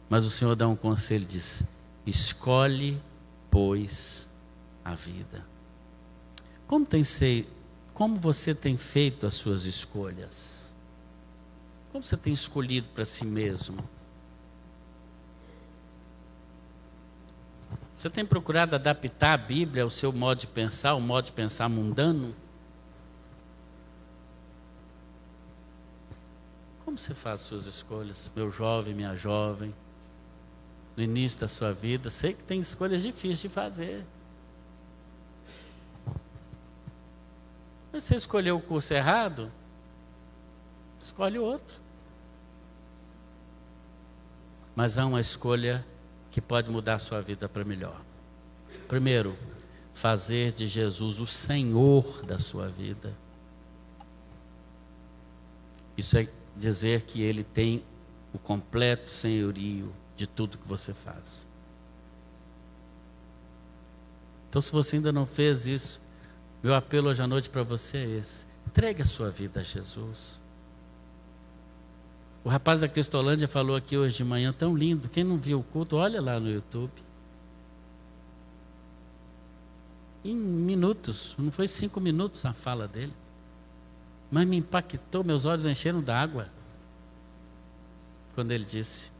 Mas o Senhor dá um conselho e diz: escolhe, pois, a vida. Como você tem feito as suas escolhas? Como você tem escolhido para si mesmo? Você tem procurado adaptar a Bíblia ao seu modo de pensar, o modo de pensar mundano? Como você faz as suas escolhas, meu jovem, minha jovem? No início da sua vida, sei que tem escolhas difíceis de fazer. Mas você escolheu o curso errado, escolhe outro. Mas há uma escolha que pode mudar a sua vida para melhor. Primeiro, fazer de Jesus o Senhor da sua vida. Isso é dizer que Ele tem o completo senhorio de tudo que você faz. Então, se você ainda não fez isso, meu apelo hoje à noite para você é esse: entregue a sua vida a Jesus. O rapaz da Cristolândia falou aqui hoje de manhã, tão lindo. Quem não viu o culto, olha lá no YouTube. Em minutos, não foi 5 minutos a fala dele, mas me impactou, meus olhos encheram d'água quando ele disse: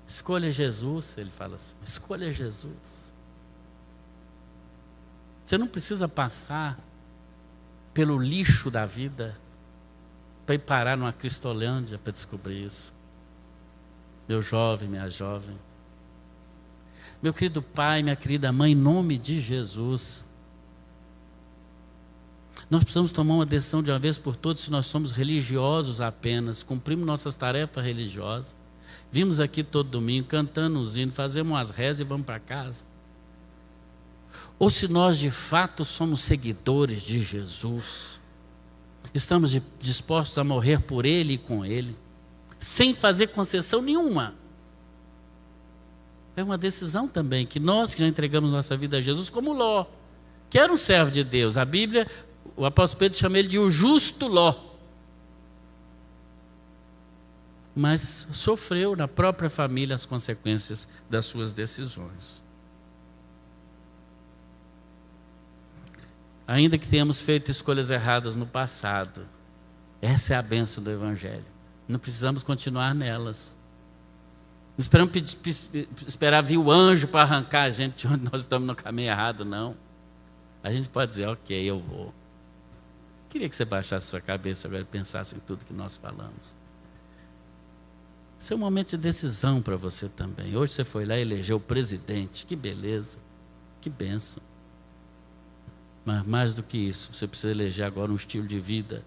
escolha Jesus. Ele fala assim: escolha Jesus. Você não precisa passar pelo lixo da vida para ir parar numa Cristolândia para descobrir isso. Meu jovem, minha jovem, meu querido pai, minha querida mãe, em nome de Jesus, Nós precisamos tomar uma decisão de uma vez por todas se nós somos religiosos apenas, cumprimos nossas tarefas religiosas. Vimos aqui todo domingo, cantando os hinos, fazemos umas rezas e vamos para casa. Ou se nós de fato somos seguidores de Jesus, estamos dispostos a morrer por Ele e com Ele, sem fazer concessão nenhuma. É uma decisão também, que nós que já entregamos nossa vida a Jesus, como Ló, que era um servo de Deus. A Bíblia, o apóstolo Pedro chama ele de o justo Ló. Mas sofreu na própria família as consequências das suas decisões. Ainda que tenhamos feito escolhas erradas no passado, essa é a bênção do Evangelho. Não precisamos continuar nelas. Não esperamos esperar vir o anjo para arrancar a gente de onde nós estamos no caminho errado, não. A gente pode dizer, ok, eu vou. Queria que você baixasse sua cabeça agora e pensasse em tudo que nós falamos. Esse é um momento de decisão para você também. Hoje você foi lá e elegeu o presidente. Que beleza, que bênção. Mas mais do que isso, você precisa eleger agora um estilo de vida.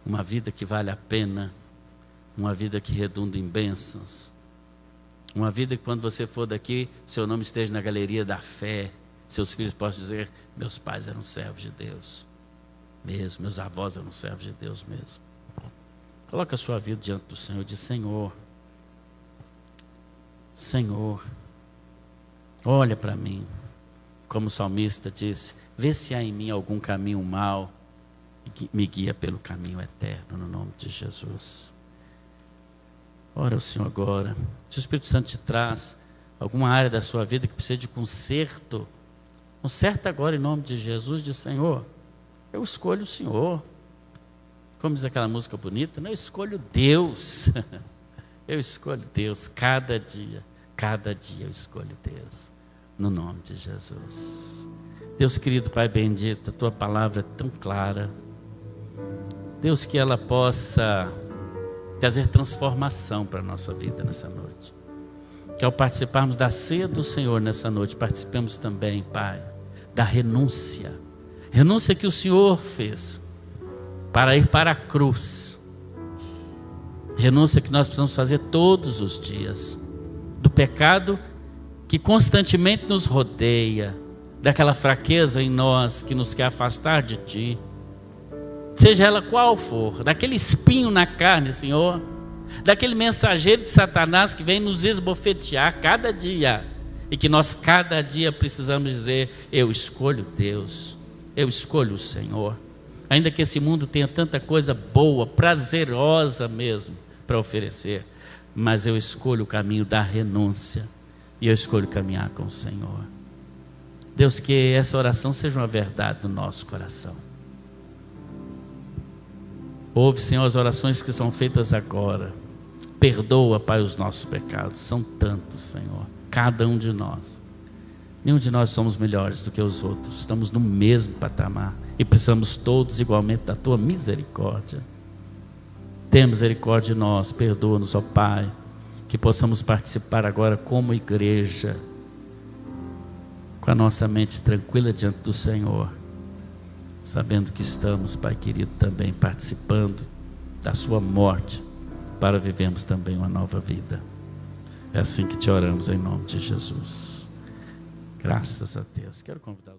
Uma vida que vale a pena. Uma vida que redunda em bênçãos. Uma vida que quando você for daqui, seu nome esteja na galeria da fé. Seus filhos possam dizer, meus pais eram servos de Deus mesmo, meus avós eram servos de Deus mesmo. Coloca a sua vida diante do Senhor e diz, Senhor, Senhor, olha para mim, como o salmista disse, vê se há em mim algum caminho mau, e me guia pelo caminho eterno, no nome de Jesus. Ora ao Senhor agora, se o Espírito Santo te traz alguma área da sua vida que precisa de conserto, conserta agora em nome de Jesus, diz, Senhor, eu escolho o Senhor. Como diz aquela música bonita, eu escolho Deus. Eu escolho Deus cada dia eu escolho Deus, no nome de Jesus. Deus querido, Pai bendito, a Tua palavra é tão clara. Deus, que ela possa trazer transformação para a nossa vida nessa noite. Que ao participarmos da ceia do Senhor nessa noite, participemos também, Pai, da renúncia. Renúncia que o Senhor fez para ir para a cruz. Renúncia que nós precisamos fazer todos os dias. Do pecado que constantemente nos rodeia. Daquela fraqueza em nós que nos quer afastar de Ti. Seja ela qual for. Daquele espinho na carne, Senhor. Daquele mensageiro de Satanás que vem nos esbofetear cada dia. E que nós cada dia precisamos dizer, eu escolho Deus. Eu escolho o Senhor. Ainda que esse mundo tenha tanta coisa boa, prazerosa mesmo para oferecer, mas eu escolho o caminho da renúncia e eu escolho caminhar com o Senhor. Deus, que essa oração seja uma verdade no nosso coração. Ouve, Senhor, as orações que são feitas agora. Perdoa, Pai, os nossos pecados. São tantos, Senhor, cada um de nós. Nenhum de nós somos melhores do que os outros. Estamos no mesmo patamar. E precisamos todos igualmente da Tua misericórdia. Tenha misericórdia de nós. Perdoa-nos, ó Pai. Que possamos participar agora como igreja. Com a nossa mente tranquila diante do Senhor. Sabendo que estamos, Pai querido, também participando da Sua morte. Para vivermos também uma nova vida. É assim que te oramos em nome de Jesus. Graças a Deus. Quero convidar os